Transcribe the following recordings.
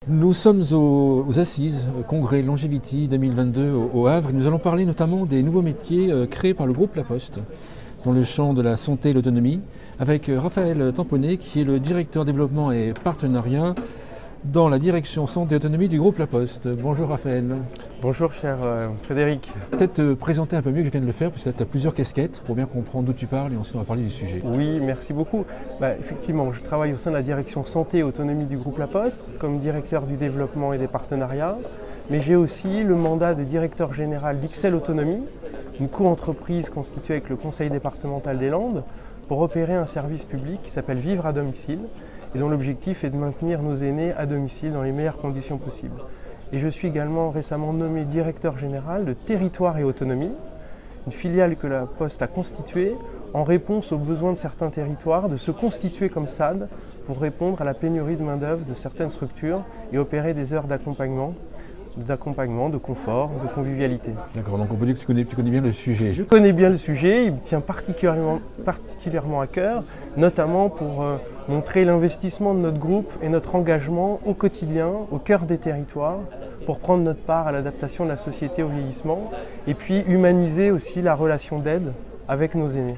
Nous sommes aux Assises, Congrès Longevity 2022 au Havre, et nous allons parler notamment des nouveaux métiers créés par le groupe La Poste dans le champ de la santé et l'autonomie, avec Raphaël Tamponnet qui est le directeur développement et partenariat dans la direction santé et autonomie du groupe La Poste. Bonjour Raphaël. Bonjour cher Frédéric. Peut-être te présenter un peu mieux que je viens de le faire, parce que tu as plusieurs casquettes pour bien comprendre d'où tu parles et ensuite on va parler du sujet. Oui, merci beaucoup. Effectivement, je travaille au sein de la direction santé et autonomie du groupe La Poste, comme directeur du développement et des partenariats, mais j'ai aussi le mandat de directeur général d'XL Autonomie, une co-entreprise constituée avec le conseil départemental des Landes, pour opérer un service public qui s'appelle Vivre à domicile, et dont l'objectif est de maintenir nos aînés à domicile dans les meilleures conditions possibles. Et je suis également récemment nommé directeur général de Territoire et Autonomie, une filiale que la Poste a constituée en réponse aux besoins de certains territoires de se constituer comme SAD pour répondre à la pénurie de main-d'œuvre de certaines structures et opérer des heures d'accompagnement, de confort, de convivialité. D'accord, donc on peut dire que tu connais bien le sujet. Je connais bien le sujet, il me tient particulièrement à cœur, notamment pour montrer l'investissement de notre groupe et notre engagement au quotidien, au cœur des territoires, pour prendre notre part à l'adaptation de la société au vieillissement, et puis humaniser aussi la relation d'aide avec nos aînés.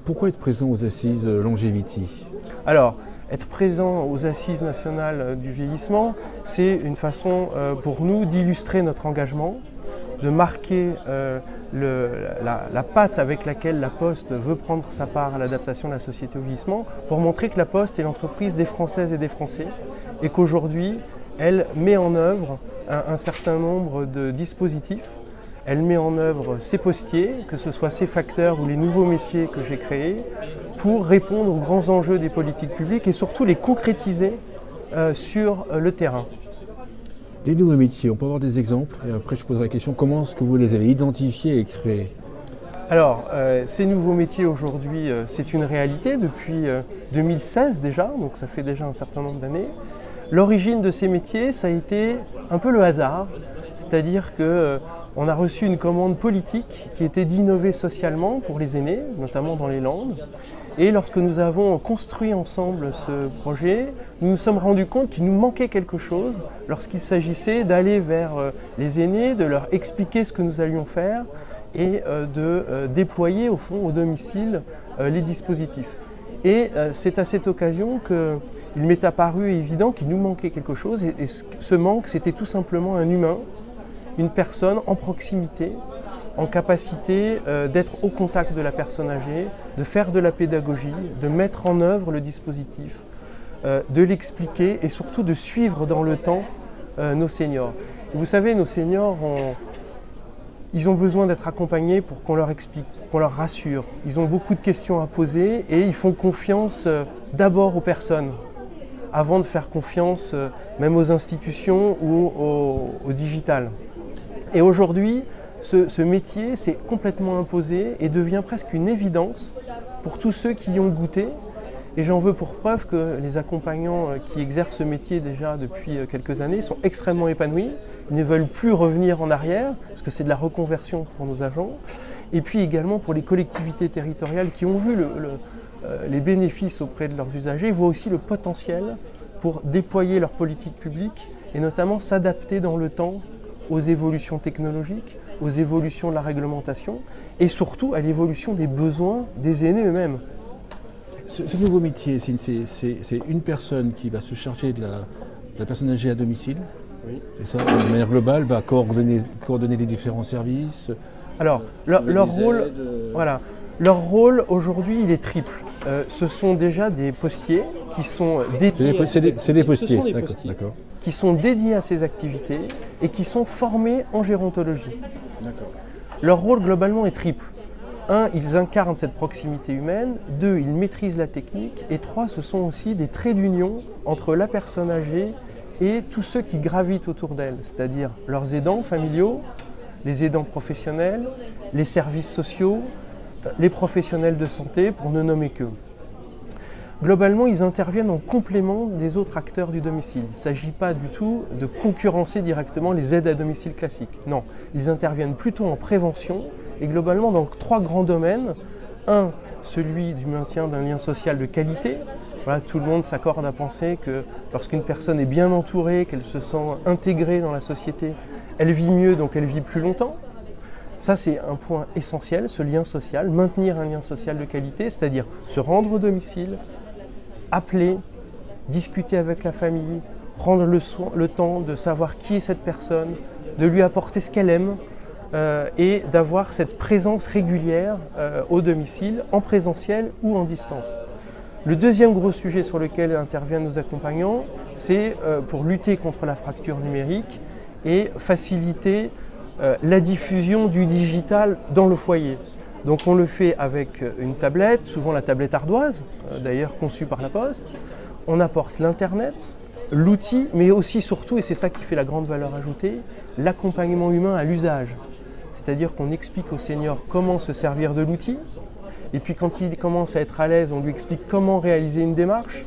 Pourquoi être présent aux Assises Longevity ? Alors, être présent aux Assises nationales du vieillissement, c'est une façon pour nous d'illustrer notre engagement, de marquer la patte avec laquelle la Poste veut prendre sa part à l'adaptation de la société au vieillissement, pour montrer que la Poste est l'entreprise des Françaises et des Français, et qu'aujourd'hui, elle met en œuvre un certain nombre de dispositifs. Elle met en œuvre ses postiers, que ce soit ses facteurs ou les nouveaux métiers que j'ai créés, pour répondre aux grands enjeux des politiques publiques et surtout les concrétiser sur le terrain. Les nouveaux métiers, on peut avoir des exemples et après je poserai la question, comment est-ce que vous les avez identifiés et créés ? Alors, ces nouveaux métiers aujourd'hui, c'est une réalité depuis 2016 déjà, donc ça fait déjà un certain nombre d'années. L'origine de ces métiers, ça a été un peu le hasard, c'est-à-dire que on a reçu une commande politique qui était d'innover socialement pour les aînés, notamment dans les Landes. Et lorsque nous avons construit ensemble ce projet, nous nous sommes rendus compte qu'il nous manquait quelque chose lorsqu'il s'agissait d'aller vers les aînés, de leur expliquer ce que nous allions faire et de déployer au fond au domicile les dispositifs. Et c'est à cette occasion qu'il m'est apparu évident qu'il nous manquait quelque chose et ce manque, c'était tout simplement un humain, une personne en proximité, en capacité d'être au contact de la personne âgée, de faire de la pédagogie, de mettre en œuvre le dispositif, de l'expliquer et surtout de suivre dans le temps nos seniors. Et vous savez, nos seniors, ils ont besoin d'être accompagnés pour qu'on leur explique, qu'on leur rassure. Ils ont beaucoup de questions à poser et ils font confiance d'abord aux personnes, avant de faire confiance même aux institutions ou au digital. Et aujourd'hui, ce métier s'est complètement imposé et devient presque une évidence pour tous ceux qui y ont goûté. Et j'en veux pour preuve que les accompagnants qui exercent ce métier déjà depuis quelques années sont extrêmement épanouis. Ils ne veulent plus revenir en arrière, parce que c'est de la reconversion pour nos agents. Et puis également pour les collectivités territoriales qui ont vu les bénéfices auprès de leurs usagers, voient aussi le potentiel pour déployer leur politique publique et notamment s'adapter dans le temps aux évolutions technologiques, aux évolutions de la réglementation et surtout à l'évolution des besoins des aînés eux-mêmes. Ce nouveau métier, c'est une personne qui va se charger de la personne âgée à domicile. Oui. Et ça, de manière globale, va coordonner les différents services. Alors, leur rôle aujourd'hui, il est triple. Ce sont déjà des postiers qui sont dédiés. C'est des postiers, d'accord. Qui sont dédiés à ces activités et qui sont formés en gérontologie. Leur rôle globalement est triple. 1, ils incarnent cette proximité humaine. 2, ils maîtrisent la technique. Et 3, ce sont aussi des traits d'union entre la personne âgée et tous ceux qui gravitent autour d'elle, c'est-à-dire leurs aidants familiaux, les aidants professionnels, les services sociaux, les professionnels de santé, pour ne nommer qu'eux. Globalement, ils interviennent en complément des autres acteurs du domicile. Il ne s'agit pas du tout de concurrencer directement les aides à domicile classiques. Non, ils interviennent plutôt en prévention et globalement dans 3 grands domaines. 1, celui du maintien d'un lien social de qualité, Voilà, tout le monde s'accorde à penser que lorsqu'une personne est bien entourée, qu'elle se sent intégrée dans la société, elle vit mieux, donc elle vit plus longtemps. Ça, c'est un point essentiel, ce lien social, maintenir un lien social de qualité, c'est-à-dire se rendre au domicile, appeler, discuter avec la famille, prendre le temps de savoir qui est cette personne, de lui apporter ce qu'elle aime et d'avoir cette présence régulière au domicile, en présentiel ou en distance. Le deuxième gros sujet sur lequel interviennent nos accompagnants, c'est pour lutter contre la fracture numérique et faciliter la diffusion du digital dans le foyer. Donc on le fait avec une tablette, souvent la tablette ardoise, d'ailleurs conçue par la Poste. On apporte l'Internet, l'outil, mais aussi surtout, et c'est ça qui fait la grande valeur ajoutée, l'accompagnement humain à l'usage. C'est-à-dire qu'on explique au senior comment se servir de l'outil, et puis quand il commence à être à l'aise, on lui explique comment réaliser une démarche.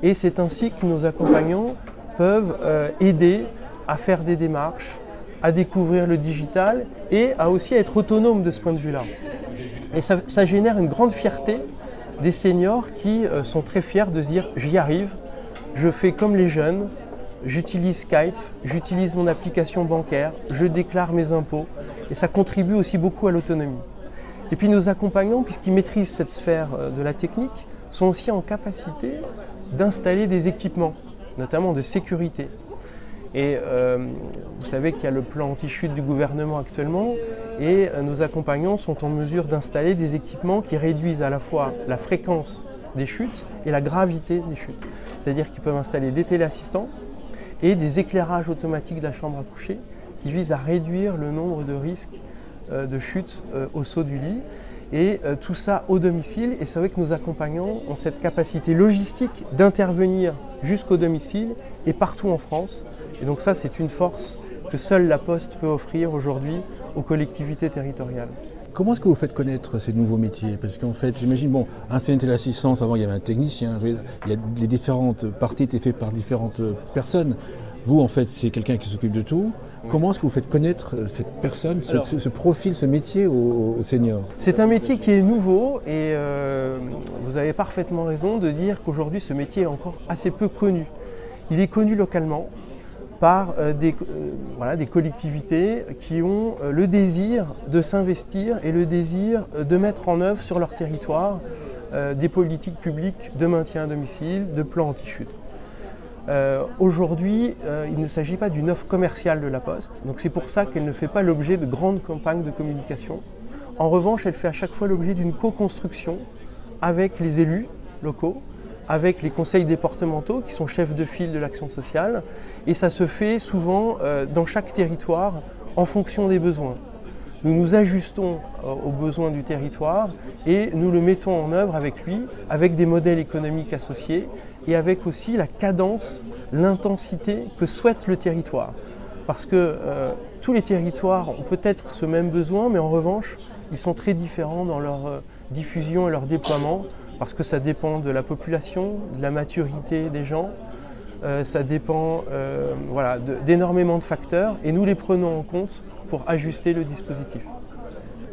Et c'est ainsi que nos accompagnants peuvent aider à faire des démarches, à découvrir le digital et à aussi être autonomes de ce point de vue-là. Et ça génère une grande fierté des seniors qui sont très fiers de se dire « j'y arrive, je fais comme les jeunes, j'utilise Skype, j'utilise mon application bancaire, je déclare mes impôts » et ça contribue aussi beaucoup à l'autonomie. Et puis nos accompagnants, puisqu'ils maîtrisent cette sphère de la technique, sont aussi en capacité d'installer des équipements, notamment de sécurité. Et vous savez qu'il y a le plan anti-chute du gouvernement actuellement et nos accompagnants sont en mesure d'installer des équipements qui réduisent à la fois la fréquence des chutes et la gravité des chutes. C'est-à-dire qu'ils peuvent installer des téléassistances et des éclairages automatiques de la chambre à coucher qui visent à réduire le nombre de risques de chute au saut du lit. Et tout ça au domicile, et c'est vrai que nos accompagnants ont cette capacité logistique d'intervenir jusqu'au domicile et partout en France. Et donc ça, c'est une force que seule la Poste peut offrir aujourd'hui aux collectivités territoriales. Comment est-ce que vous faites connaître ces nouveaux métiers? Parce qu'en fait, j'imagine, bon, un CNT de l'assistance, avant il y avait un technicien, les différentes parties étaient faites par différentes personnes. Vous, en fait, c'est quelqu'un qui s'occupe de tout. Comment est-ce que vous faites connaître cette personne, ce profil, ce métier aux seniors? C'est un métier qui est nouveau et vous avez parfaitement raison de dire qu'aujourd'hui ce métier est encore assez peu connu. Il est connu localement par des collectivités qui ont le désir de s'investir et le désir de mettre en œuvre sur leur territoire des politiques publiques de maintien à domicile, de plans anti-chute. Aujourd'hui, il ne s'agit pas d'une offre commerciale de la Poste, donc c'est pour ça qu'elle ne fait pas l'objet de grandes campagnes de communication. En revanche, elle fait à chaque fois l'objet d'une co-construction avec les élus locaux, avec les conseils départementaux qui sont chefs de file de l'action sociale, et ça se fait souvent dans chaque territoire en fonction des besoins. Nous nous ajustons aux besoins du territoire et nous le mettons en œuvre avec lui, avec des modèles économiques associés et avec aussi la cadence, l'intensité que souhaite le territoire. Parce que tous les territoires ont peut-être ce même besoin, mais en revanche, ils sont très différents dans leur diffusion et leur déploiement, parce que ça dépend de la population, de la maturité des gens, ça dépend d'énormément de facteurs, et nous les prenons en compte pour ajuster le dispositif.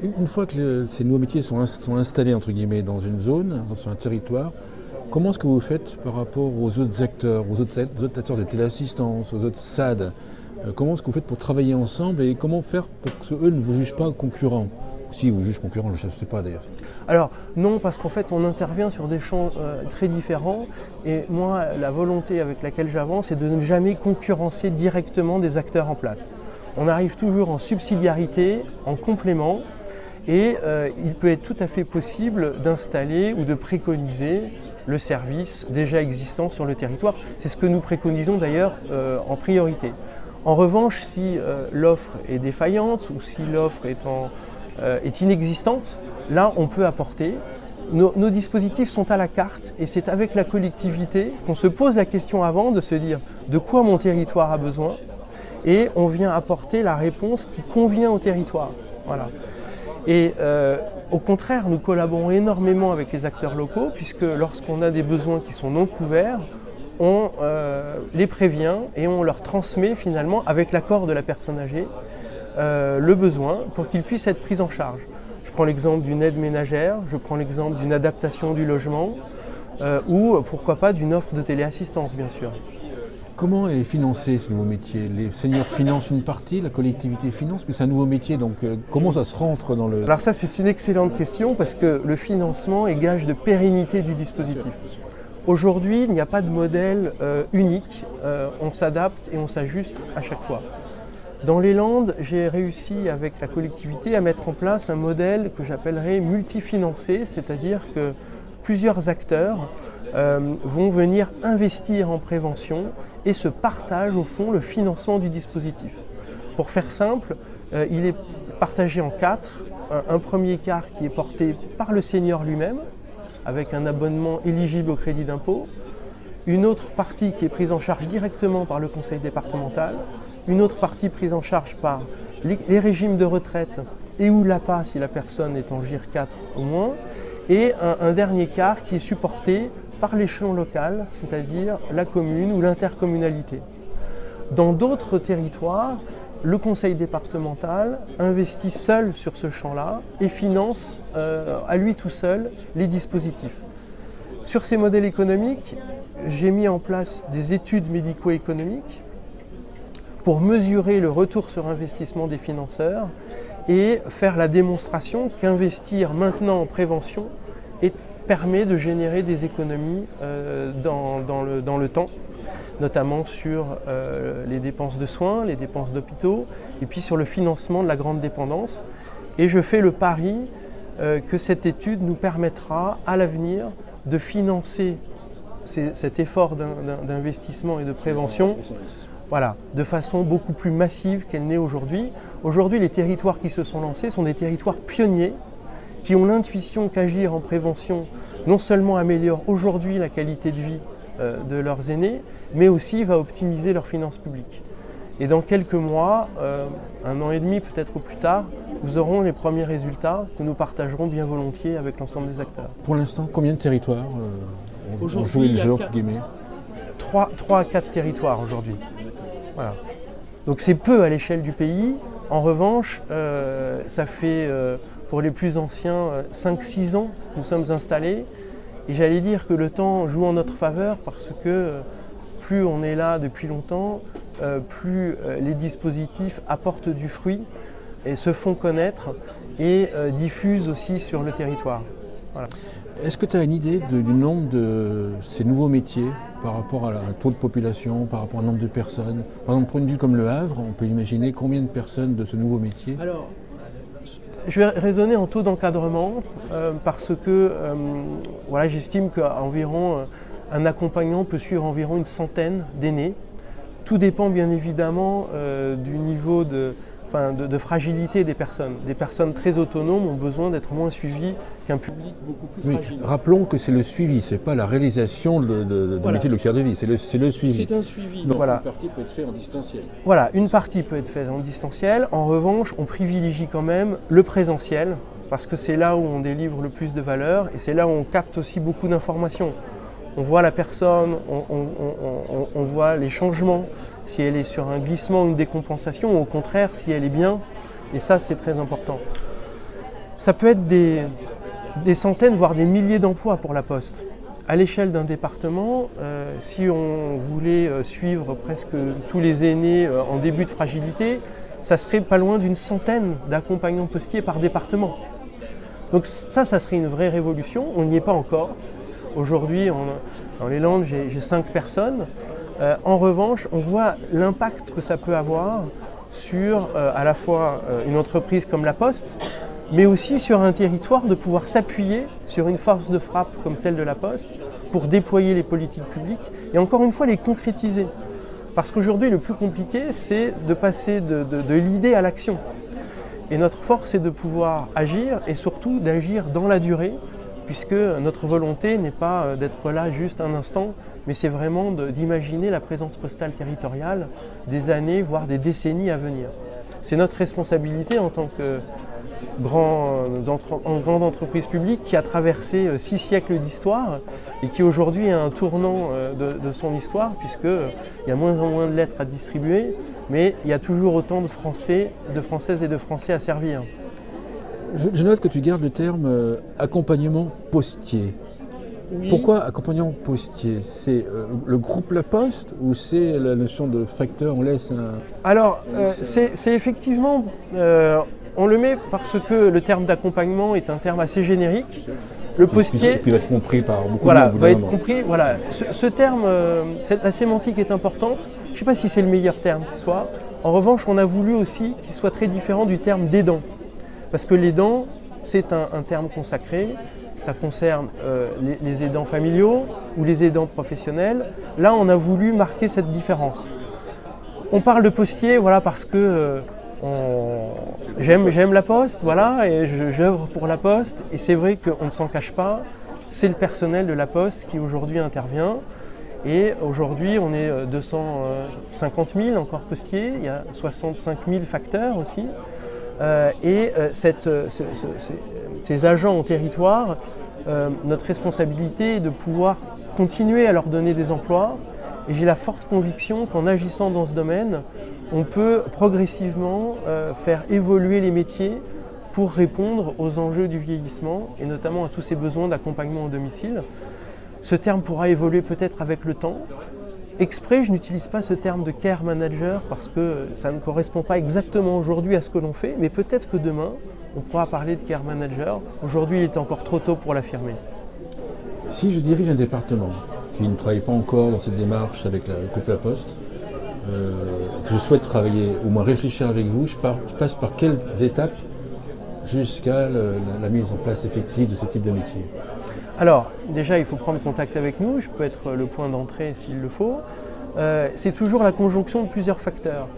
Une fois que ces nouveaux métiers sont installés entre guillemets dans une zone, sur un territoire, comment est-ce que vous faites par rapport aux autres acteurs, aux autres acteurs de téléassistance, aux autres SAD? Comment est-ce que vous faites pour travailler ensemble et comment faire pour qu'eux ne vous jugent pas concurrents? Si vous jugez concurrents, je ne sais pas d'ailleurs. Alors non, parce qu'en fait on intervient sur des champs très différents et moi la volonté avec laquelle j'avance c'est de ne jamais concurrencer directement des acteurs en place. On arrive toujours en subsidiarité, en complément et il peut être tout à fait possible d'installer ou de préconiser le service déjà existant sur le territoire. C'est ce que nous préconisons d'ailleurs en priorité. En revanche, si l'offre est défaillante ou si l'offre est inexistante, là on peut apporter. Nos dispositifs sont à la carte et c'est avec la collectivité qu'on se pose la question avant de se dire de quoi mon territoire a besoin et on vient apporter la réponse qui convient au territoire. Voilà. Et au contraire, nous collaborons énormément avec les acteurs locaux puisque lorsqu'on a des besoins qui sont non couverts, on les prévient et on leur transmet finalement avec l'accord de la personne âgée le besoin pour qu'ils puissent être pris en charge. Je prends l'exemple d'une aide ménagère, je prends l'exemple d'une adaptation du logement, ou pourquoi pas d'une offre de téléassistance bien sûr. Comment est financé ce nouveau métier? Les seniors financent une partie, la collectivité finance, mais c'est un nouveau métier, donc comment ça se rentre dans le... Alors ça c'est une excellente question parce que le financement est gage de pérennité du dispositif. Aujourd'hui il n'y a pas de modèle unique, on s'adapte et on s'ajuste à chaque fois. Dans les Landes, j'ai réussi avec la collectivité à mettre en place un modèle que j'appellerais multifinancé, c'est-à-dire que plusieurs acteurs vont venir investir en prévention et se partagent au fond le financement du dispositif. Pour faire simple, il est partagé en 4. Un premier quart qui est porté par le senior lui-même, avec un abonnement éligible au crédit d'impôt. Une autre partie qui est prise en charge directement par le conseil départemental. Une autre partie prise en charge par les régimes de retraite et ou l'APA si la personne est en GIR 4 ou moins. Et un dernier quart qui est supporté par l'échelon local, c'est-à-dire la commune ou l'intercommunalité. Dans d'autres territoires, le conseil départemental investit seul sur ce champ-là et finance à lui tout seul les dispositifs. Sur ces modèles économiques, j'ai mis en place des études médico-économiques pour mesurer le retour sur investissement des financeurs et faire la démonstration qu'investir maintenant en prévention permet de générer des économies dans le temps, notamment sur les dépenses de soins, les dépenses d'hôpitaux, et puis sur le financement de la grande dépendance. Et je fais le pari que cette étude nous permettra à l'avenir de financer cet effort d'investissement et de prévention de façon beaucoup plus massive qu'elle n'est aujourd'hui. Aujourd'hui, les territoires qui se sont lancés sont des territoires pionniers qui ont l'intuition qu'agir en prévention non seulement améliore aujourd'hui la qualité de vie de leurs aînés, mais aussi va optimiser leurs finances publiques. Et dans quelques mois, 1 an et demi peut-être au plus tard, nous aurons les premiers résultats que nous partagerons bien volontiers avec l'ensemble des acteurs. Pour l'instant, combien de territoires ont joué le jeu entre guillemets? 3 à 4 territoires aujourd'hui. Voilà. Donc c'est peu à l'échelle du pays. En revanche, ça fait pour les plus anciens 5-6 ans que nous sommes installés. Et j'allais dire que le temps joue en notre faveur parce que plus on est là depuis longtemps, plus les dispositifs apportent du fruit et se font connaître et diffusent aussi sur le territoire. Voilà. Est-ce que tu as une idée du nombre de ces nouveaux métiers par rapport à un taux de population, par rapport au nombre de personnes? Par exemple, pour une ville comme Le Havre, on peut imaginer combien de personnes de ce nouveau métier? Alors, je vais raisonner en taux d'encadrement parce que j'estime qu'environ un accompagnant peut suivre environ une centaine d'aînés. Tout dépend bien évidemment du niveau de fragilité des personnes. Des personnes très autonomes ont besoin d'être moins suivies qu'un public beaucoup plus fragile. Rappelons que c'est le suivi, ce n'est pas la réalisation du métier de l'auxiliaire de vie, c'est le suivi. C'est un suivi. Donc, une partie peut être faite en distanciel. Voilà, une partie peut être faite en distanciel. En revanche, on privilégie quand même le présentiel parce que c'est là où on délivre le plus de valeur et c'est là où on capte aussi beaucoup d'informations. On voit la personne, on voit les changements, si elle est sur un glissement ou une décompensation, ou au contraire, si elle est bien. Et ça, c'est très important. Ça peut être des centaines, voire des milliers d'emplois pour la Poste. À l'échelle d'un département, si on voulait suivre presque tous les aînés en début de fragilité, ça serait pas loin d'une centaine d'accompagnants postiers par département. Donc ça serait une vraie révolution. On n'y est pas encore. Aujourd'hui, dans les Landes, j'ai 5 personnes. En revanche, on voit l'impact que ça peut avoir sur à la fois une entreprise comme la Poste, mais aussi sur un territoire de pouvoir s'appuyer sur une force de frappe comme celle de la Poste pour déployer les politiques publiques et encore une fois les concrétiser. Parce qu'aujourd'hui, le plus compliqué, c'est de passer de l'idée à l'action. Et notre force, c'est de pouvoir agir et surtout d'agir dans la durée, puisque notre volonté n'est pas d'être là juste un instant, mais c'est vraiment d'imaginer la présence postale territoriale des années, voire des décennies à venir. C'est notre responsabilité en tant que grande entreprise publique qui a traversé 6 siècles d'histoire et qui aujourd'hui est à un tournant de son histoire, puisqu'il y a moins en moins de lettres à distribuer, mais il y a toujours autant de Français, de Françaises et de Français à servir. Je note que tu gardes le terme accompagnement postier. Pourquoi accompagnant postier? C'est le groupe La Poste ou c'est la notion de facteur? On laisse un... Alors, c'est effectivement, on le met parce que le terme d'accompagnement est un terme assez générique. Le postier... Qui va être compris par beaucoup voilà, de monde. Va être compris. Voilà. Ce terme, la sémantique est importante. Je ne sais pas si c'est le meilleur terme qui soit. En revanche, on a voulu aussi qu'il soit très différent du terme d'aidant. Parce que l'aidant, c'est un terme consacré. Ça concerne les aidants familiaux ou les aidants professionnels. Là, on a voulu marquer cette différence. On parle de postier, voilà, parce que j'aime la Poste, voilà, et j'œuvre pour la Poste. Et c'est vrai qu'on ne s'en cache pas. C'est le personnel de la Poste qui aujourd'hui intervient. Et aujourd'hui, on est 250 000 encore postiers. Il y a 65 000 facteurs aussi. Ces agents en territoire, notre responsabilité est de pouvoir continuer à leur donner des emplois. Et j'ai la forte conviction qu'en agissant dans ce domaine, on peut progressivement faire évoluer les métiers pour répondre aux enjeux du vieillissement et notamment à tous ces besoins d'accompagnement au domicile. Ce terme pourra évoluer peut-être avec le temps. Exprès, je n'utilise pas ce terme de care manager parce que ça ne correspond pas exactement aujourd'hui à ce que l'on fait, mais peut-être que demain, on pourra parler de care manager. Aujourd'hui, il est encore trop tôt pour l'affirmer. Si je dirige un département qui ne travaille pas encore dans cette démarche avec le groupe La Poste, que je souhaite travailler, au moins réfléchir avec vous, je passe par quelles étapes jusqu'à la mise en place effective de ce type de métier? Alors, déjà, il faut prendre contact avec nous. Je peux être le point d'entrée s'il le faut. C'est toujours la conjonction de plusieurs facteurs.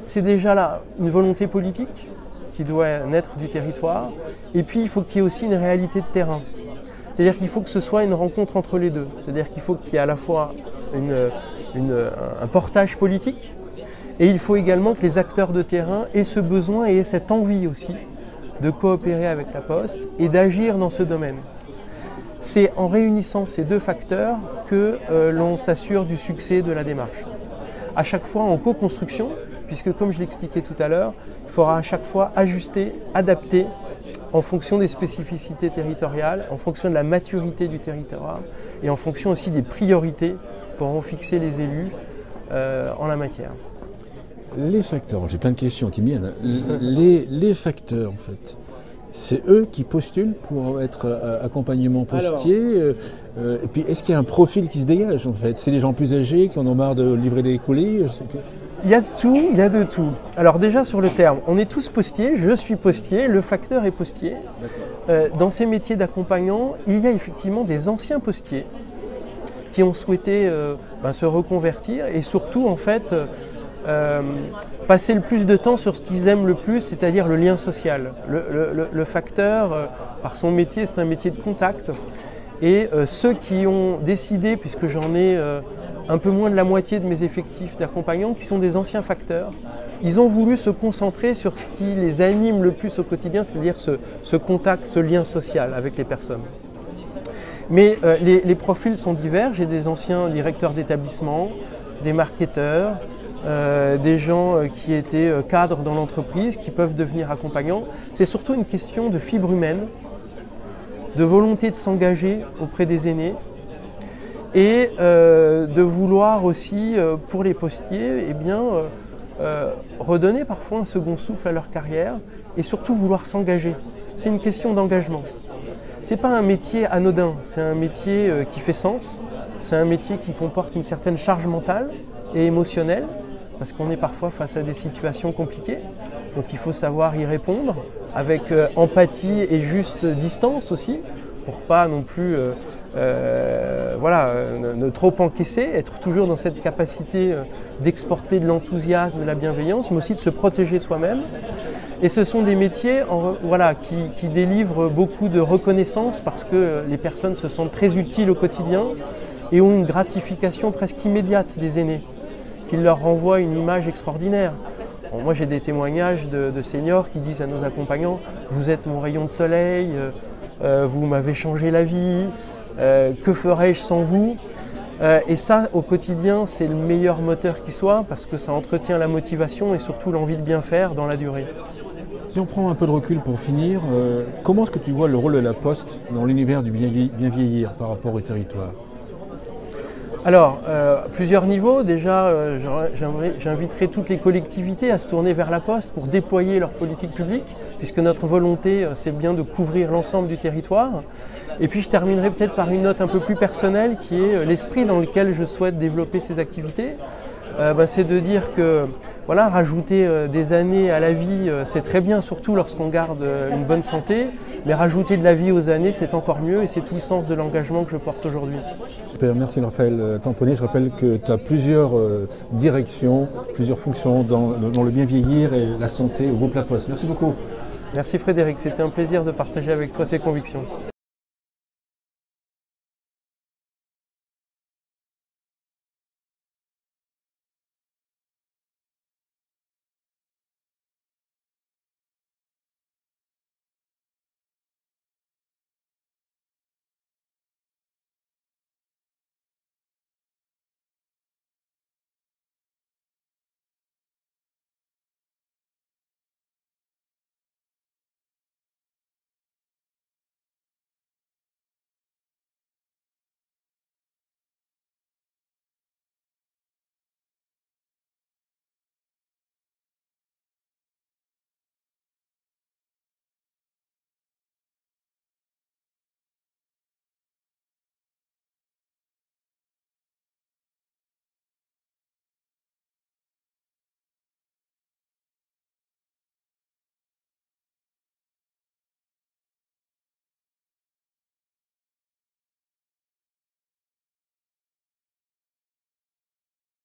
C'est déjà là une volonté politique qui doit naître du territoire. Et puis, il faut qu'il y ait aussi une réalité de terrain. C'est-à-dire qu'il faut que ce soit une rencontre entre les deux. C'est-à-dire qu'il faut qu'il y ait à la fois un portage politique et il faut également que les acteurs de terrain aient ce besoin et aient cette envie aussi de coopérer avec la Poste et d'agir dans ce domaine. C'est en réunissant ces deux facteurs que l'on s'assure du succès de la démarche. À chaque fois en co-construction, puisque comme je l'expliquais tout à l'heure, il faudra à chaque fois ajuster, adapter en fonction des spécificités territoriales, en fonction de la maturité du territoire et en fonction aussi des priorités qu'auront fixer les élus en la matière. Les facteurs, j'ai plein de questions qui me viennent. Les facteurs, en fait, c'est eux qui postulent pour être accompagnement postier. Et puis, est-ce qu'il y a un profil qui se dégage, en fait? C'est les gens plus âgés qui en ont marre de livrer des colis? Il y a de tout. Alors déjà sur le terme, on est tous postiers, je suis postier, le facteur est postier. Dans ces métiers d'accompagnant, il y a effectivement des anciens postiers qui ont souhaité se reconvertir et surtout, en fait, passer le plus de temps sur ce qu'ils aiment le plus, c'est-à-dire le lien social. Le facteur, par son métier, c'est un métier de contact. Et ceux qui ont décidé, puisque j'en ai un peu moins de la moitié de mes effectifs d'accompagnants, qui sont des anciens facteurs, ils ont voulu se concentrer sur ce qui les anime le plus au quotidien, c'est-à-dire ce contact, ce lien social avec les personnes. Mais les profils sont divers. J'ai des anciens directeurs d'établissement, des marketeurs, des gens qui étaient cadres dans l'entreprise, qui peuvent devenir accompagnants. C'est surtout une question de fibre humaine, de volonté de s'engager auprès des aînés et de vouloir aussi, pour les postiers, redonner parfois un second souffle à leur carrière et surtout vouloir s'engager. C'est une question d'engagement. Ce n'est pas un métier anodin, c'est un métier qui fait sens, c'est un métier qui comporte une certaine charge mentale et émotionnelle, parce qu'on est parfois face à des situations compliquées, donc il faut savoir y répondre avec empathie et juste distance aussi, pour pas non plus ne trop encaisser, être toujours dans cette capacité d'exporter de l'enthousiasme, de la bienveillance, mais aussi de se protéger soi-même. Et ce sont des métiers qui délivrent beaucoup de reconnaissance parce que les personnes se sentent très utiles au quotidien et ont une gratification presque immédiate des aînés, qui leur renvoient une image extraordinaire. Bon, moi j'ai des témoignages de seniors qui disent à nos accompagnants « Vous êtes mon rayon de soleil, vous m'avez changé la vie, que ferais-je sans vous ?» Et ça, au quotidien, c'est le meilleur moteur qui soit parce que ça entretient la motivation et surtout l'envie de bien faire dans la durée. Si on prend un peu de recul pour finir, comment est-ce que tu vois le rôle de la Poste dans l'univers du bien vieillir par rapport au territoire? Alors, plusieurs niveaux. Déjà, j'inviterai toutes les collectivités à se tourner vers la Poste pour déployer leur politique publique, puisque notre volonté, c'est bien de couvrir l'ensemble du territoire. Et puis, je terminerai peut-être par une note un peu plus personnelle, qui est l'esprit dans lequel je souhaite développer ces activités. C'est de dire que voilà, rajouter des années à la vie, c'est très bien, surtout lorsqu'on garde une bonne santé, mais rajouter de la vie aux années, c'est encore mieux et c'est tout le sens de l'engagement que je porte aujourd'hui. Super, merci Raphaël Tamponnet. Je rappelle que tu as plusieurs directions, plusieurs fonctions dans le bien vieillir et la santé au groupe La Poste. Merci beaucoup. Merci Frédéric, c'était un plaisir de partager avec toi ces convictions.